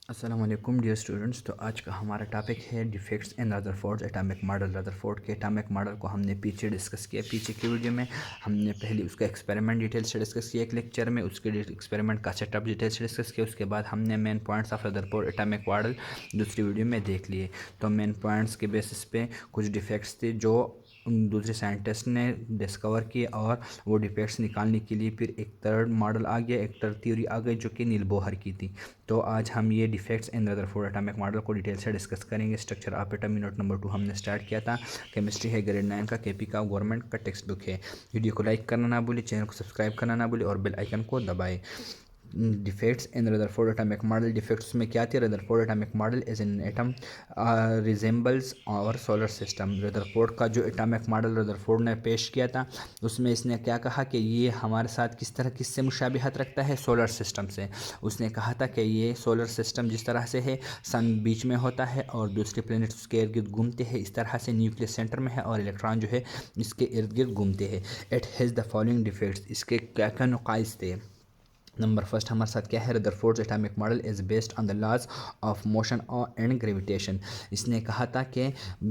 अस्सलाम वालेकुम dear students. तो आज का हमारा टॉपिक है defects in Rutherford atomic model. Rutherford के एटॉमिक मॉडल को हमने पीछे डिस्कस किया। पीछे की वीडियो में हमने पहले उसका एक्सपेरिमेंट डिटेल से डिस्कस किया एक लेक्चर में, उसके एक्सपेरिमेंट का सेटअप डिटेल से डिस्कस किया। उसके बाद हमने main points of Rutherford atomic model दूसरी वीडियो में देख लिए। तो मेन पॉइंट्स के बेसिस पे कुछ डिफेक्ट्स थे जो दूसरे साइंटिस्ट ने डिस्कवर किए, और वो डिफेक्ट्स निकालने के लिए फिर एक थर्ड मॉडल आ गया, एक थर्ड थ्योरी आ गई जो कि नील बोहर की थी। तो आज हम ये defects in Rutherford atomic model को डिटेल से डिस्कस करेंगे। Structure of atom unit number 2 हमने स्टार्ट किया था। केमिस्ट्री है ग्रेड 9 का, केपी का गवर्नमेंट का टेक्स्ट बुक है। वीडियो को लाइक करना ना भूलिए, चैनल को सब्सक्राइब करना ना भूलिए और बेल आइकन को दबाएं। Defects in Rutherford atomic model. Defects में क्या थी? Rutherford atomic model is an atom resembles our solar system. Rutherford का जो एटॉमिक मॉडल रदरफोर्ड ने पेश किया था, उसमें इसने क्या कहा कि ये हमारे साथ किससे मुशाबिहत रखता है? सोलर सिस्टम से। उसने कहा था कि ये सोलर सिस्टम जिस तरह से है, सन बीच में होता है और दूसरे प्लैनेट उसके इर्द गिर्द घूमते हैं, इस तरह से न्यूक्लियस सेंटर में है और इलेक्ट्रॉन जो है इसके इर्द गिर्द घूमते हैं। It has the following defects. इसके क्या क्या नुकाइस थे? नंबर फर्स्ट हमारे साथ क्या है? Rutherford's atomic model is based on the laws of motion और एंड ग्रेविटेशन। इसने कहा था कि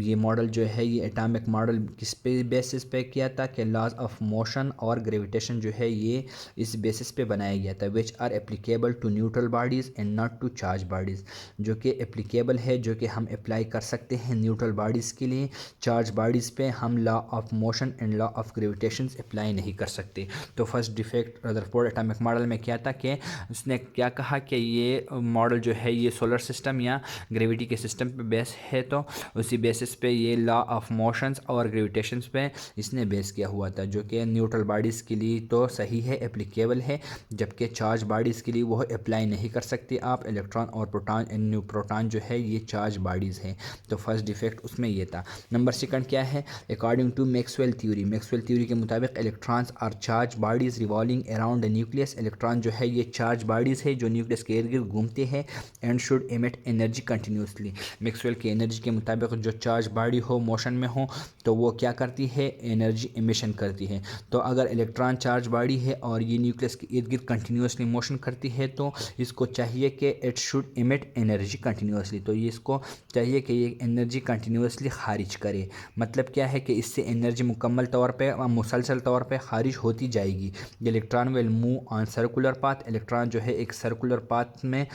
ये मॉडल जो है, ये एटॉमिक मॉडल किस पे बेसिस पे किया था कि लॉज ऑफ मोशन और ग्रेविटेशन जो है ये इस बेसिस पे बनाया गया था। Which are applicable to neutral bodies and not to charge bodies. जो कि एप्लीकेबल है, जो कि हम अप्लाई कर सकते हैं न्यूट्रल बॉडीज़ के लिए। चार्ज बॉडीज़ पे हम law of motion and law of gravitation apply नहीं कर सकते। तो first defect Rutherford atomic model में क्या था कि उसने क्या कहा कि ये मॉडल जो है ये सोलर सिस्टम या ग्रेविटी के सिस्टम पे बेस है, तो उसी बेसिस पे ये लॉ ऑफ मोशंस और ग्रेविटेशंस पे इसने बेस किया हुआ था, जो कि न्यूट्रल बॉडीज़ के लिए तो सही है, एप्लीकेबल है, जबकि चार्ज बॉडीज़ के लिए वो अप्लाई नहीं कर सकते आप। इलेक्ट्रॉन और प्रोटॉन जो है ये चार्ज बॉडीज़ है। तो फर्स्ट डिफेक्ट उसमें ये था। नंबर सेकंड क्या है? According to Maxwell theory, Maxwell theory के मुताबिक electrons are charge bodies revolving around the nucleus. Electron जो है ये चार्ज बॉडीज़ है जो न्यूक्लियस के इर्द गिर्द घूमते हैं and should emit energy continuously. Maxwell की एनर्जी के मुताबिक जो चार्ज बॉडी हो, मोशन में हो, तो वो क्या करती है? एनर्जी एमिशन करती है। तो अगर इलेक्ट्रॉन चार्ज बॉडी है और ये न्यूक्लियस के इर्द गिर्द कंटिन्यूसली मोशन करती है, तो इसको चाहिए कि it should emit energy continuously. तो ये इसको चाहिए कि ये एनर्जी कंटिन्यूसली खारिज करे। मतलब क्या है कि इससे एनर्जी मुकम्मल तौर पर मुसलसल तौर पर खारिज होती जाएगी। Electron will move on circular path. Electron जो है एक सर्कुलर पाथ में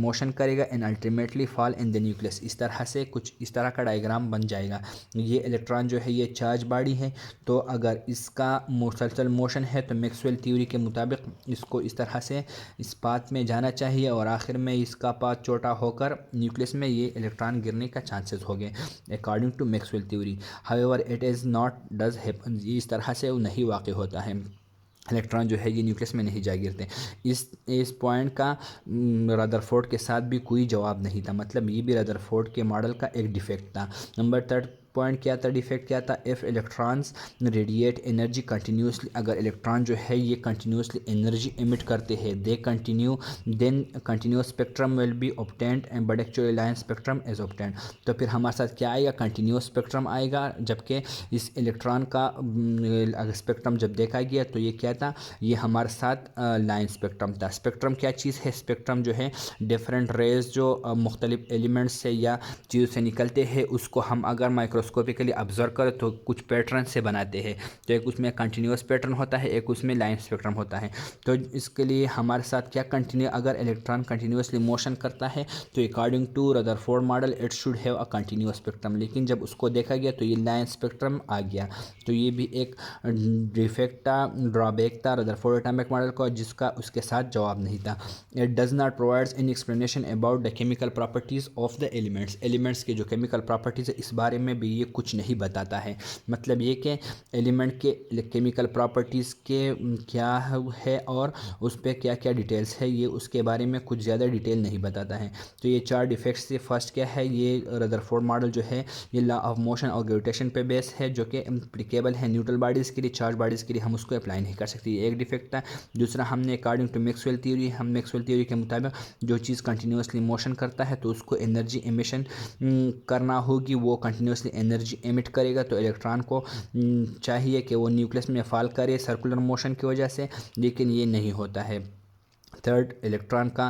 मोशन करेगा and ultimately fall in the nucleus. इस तरह से कुछ इस तरह का डायग्राम बन जाएगा। ये इलेक्ट्रॉन जो है ये चार्ज बॉडी है, तो अगर इसका मुसलसल मोशन है तो मैक्सवेल थ्योरी के मुताबिक इसको इस तरह से इस पाथ में जाना चाहिए और आखिर में इसका पाथ छोटा होकर न्यूक्लियस में ये इलेक्ट्रॉन गिरने का चांसेस हो गए according to Maxwell theory. However it is not does happen. इस तरह से वो नहीं वाक़ होता है। इलेक्ट्रॉन जो है ये न्यूक्लियस में नहीं जा गिरते। इस पॉइंट का रदरफोर्ड के साथ भी कोई जवाब नहीं था। मतलब ये भी रदरफोर्ड के मॉडल का एक डिफेक्ट था। नंबर थर्ड पॉइंट क्या था? डिफेक्ट क्या था? If electrons radiate energy continuously. अगर इलेक्ट्रॉन जो है ये कंटिन्यूसली एनर्जी एमिट करते हैं, then continuous spectrum will be obtained and but actually line spectrum is obtained. तो फिर हमारे साथ क्या आएगा? कंटिन्यूस स्पेक्ट्रम आएगा। जबकि इस इलेक्ट्रॉन का स्पेक्ट्रम जब देखा गया तो ये क्या था? ये हमारे साथ लाइन स्पेक्ट्रम था। स्पेक्ट्रम क्या चीज़ है? स्पेक्ट्रम जो है डिफरेंट रेज जो मुख्तलिफ एलिमेंट्स से या चीज़ों से निकलते हैं, उसको हम अगर माइक्रोस्कोपिकली ऑब्जर्व करें तो कुछ पैटर्न से बनाते हैं। तो एक उसमें कंटिन्यूस पैटर्न होता है, एक उसमें लाइन स्पेक्ट्रम होता है। तो इसके लिए हमारे साथ क्या अगर इलेक्ट्रॉन कंटिन्यूसली मोशन करता है तो according to Rutherford model it should have a continuous spectrum, लेकिन जब उसको देखा गया तो ये लाइन स्पेक्ट्रम आ गया। तो ये भी एक डिफेक्ट था, ड्रॉबैक था रदरफोर्ड एटॉमिक मॉडल का, जिसका उसके साथ जवाब नहीं था। It does not provides any explanation about the chemical properties of the elements के जो केमिकल प्रॉपर्टीज़ है इस बारे में भी ये कुछ नहीं बताता है। मतलब ये कि एलिमेंट के केमिकल प्रॉपर्टीज़ के क्या है और उस पर क्या क्या डिटेल्स है, ये उसके बारे में कुछ ज़्यादा डिटेल नहीं बताता है। तो ये चार डिफेक्ट्स से फर्स्ट क्या है? ये रदरफोर्ड मॉडल जो है ये लॉ ऑफ मोशन और ग्रेविटेशन पे बेस है, जो कि एप्लीकेबल है न्यूट्रल बॉडीज़ के लिए, चार्ज बॉडीज़ के लिए हम उसको अप्लाई नहीं कर सकते। ये एक डिफेक्ट था। दूसरा, हमने अकॉर्डिंग टू मैक्सवेल थ्योरी, हम मैक्सवेल थ्योरी के मुताबिक जो चीज़ कंटिन्यूसली मोशन करता है तो उसको एनर्जी एमिशन करना होगी, वो कंटिन्यूसली एनर्जी एमिट करेगा। तो इलेक्ट्रॉन को चाहिए कि वो न्यूक्लियस में फॉल करे सर्कुलर मोशन की वजह से, लेकिन ये नहीं होता है। थर्ड, इलेक्ट्रॉन का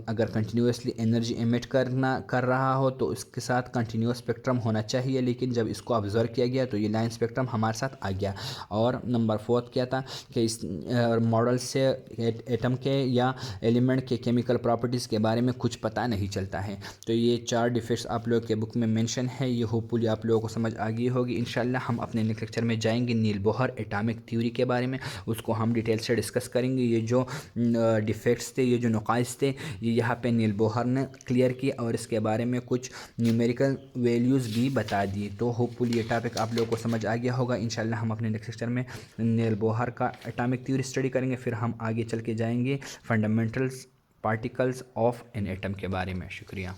अगर कंटिन्यूसली एनर्जी एमिट कर रहा हो तो इसके साथ कंटिन्यूस स्पेक्ट्रम होना चाहिए, लेकिन जब इसको ऑब्जर्व किया गया तो ये लाइन स्पेक्ट्रम हमारे साथ आ गया। और नंबर फोर्थ क्या था कि इस मॉडल से एटम के या एलिमेंट के केमिकल प्रॉपर्टीज़ के बारे में कुछ पता नहीं चलता है। तो ये 4 डिफेक्ट्स आप लोग के बुक में मेंशन है। ये होपफुली आप लोगों को समझ आ गई होगी। इंशाल्लाह हम अपने नेक्स्ट लेक्चर में जाएंगे नील बोहर एटॉमिक थ्योरी के बारे में, उसको हम डिटेल से डिस्कस करेंगे। ये जो डिफेक्ट्स थे, ये जो नुकाइस थे, ये यहाँ पे नील बोहर ने क्लियर किए और इसके बारे में कुछ न्यूमेरिकल वैल्यूज़ भी बता दी। तो होपफुली ये टॉपिक आप लोगों को समझ आ गया होगा। इंशाल्लाह हम अपने नेक्स्ट लेक्चर में नील बोहर का एटॉमिक थ्योरी स्टडी करेंगे, फिर हम आगे चल के जाएंगे fundamentals particles of an atom के बारे में। शुक्रिया।